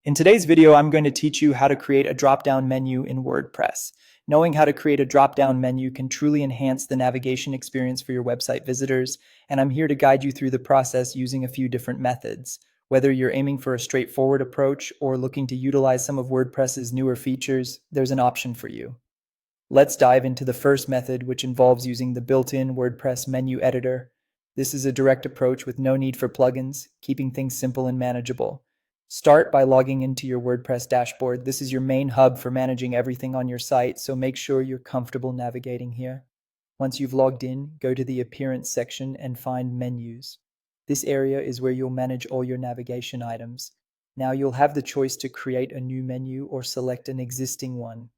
In today's video, I'm going to teach you how to create a drop-down menu in WordPress. Knowing how to create a drop-down menu can truly enhance the navigation experience for your website visitors, and I'm here to guide you through the process using a few different methods. Whether you're aiming for a straightforward approach or looking to utilize some of WordPress's newer features, there's an option for you. Let's dive into the first method, which involves using the built-in WordPress menu editor. This is a direct approach with no need for plugins, keeping things simple and manageable. Start by logging into your WordPress dashboard. This is your main hub for managing everything on your site, so make sure you're comfortable navigating here. Once you've logged in, go to the Appearance section and find Menus. This area is where you'll manage all your navigation items. Now you'll have the choice to create a new menu or select an existing one.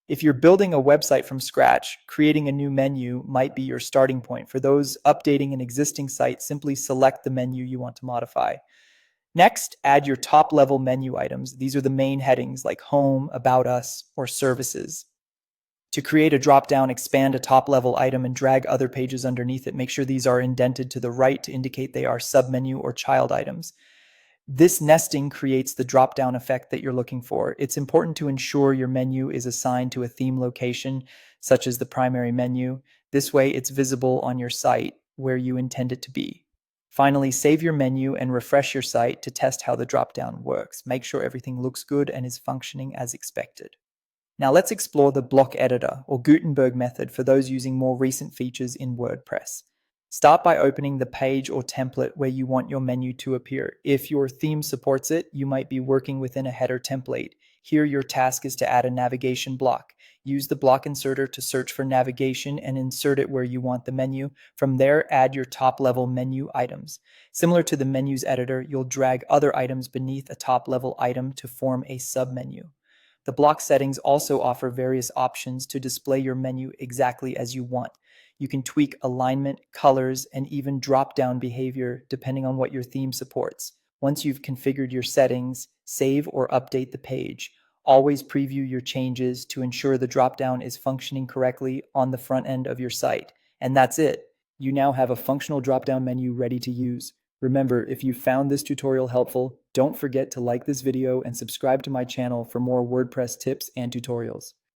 If you're building a website from scratch, creating a new menu might be your starting point. For those updating an existing site, simply select the menu you want to modify. Next, add your top-level menu items. These are the main headings like Home, About Us, or Services. To create a drop-down, expand a top-level item and drag other pages underneath it. Make sure these are indented to the right to indicate they are submenu or child items. This nesting creates the drop-down effect that you're looking for. It's important to ensure your menu is assigned to a theme location, such as the primary menu. This way, it's visible on your site where you intend it to be. Finally, save your menu and refresh your site to test how the drop-down works. Make sure everything looks good and is functioning as expected. Now let's explore the block editor or Gutenberg method for those using more recent features in WordPress. Start by opening the page or template where you want your menu to appear. If your theme supports it, you might be working within a header template. Here, your task is to add a navigation block. Use the block inserter to search for navigation and insert it where you want the menu. From there, add your top-level menu items. Similar to the menus editor, you'll drag other items beneath a top-level item to form a submenu. The block settings also offer various options to display your menu exactly as you want. You can tweak alignment, colors, and even drop-down behavior depending on what your theme supports. Once you've configured your settings, save or update the page. Always preview your changes to ensure the drop-down is functioning correctly on the front end of your site. And that's it. You now have a functional drop-down menu ready to use. Remember, if you found this tutorial helpful, don't forget to like this video and subscribe to my channel for more WordPress tips and tutorials.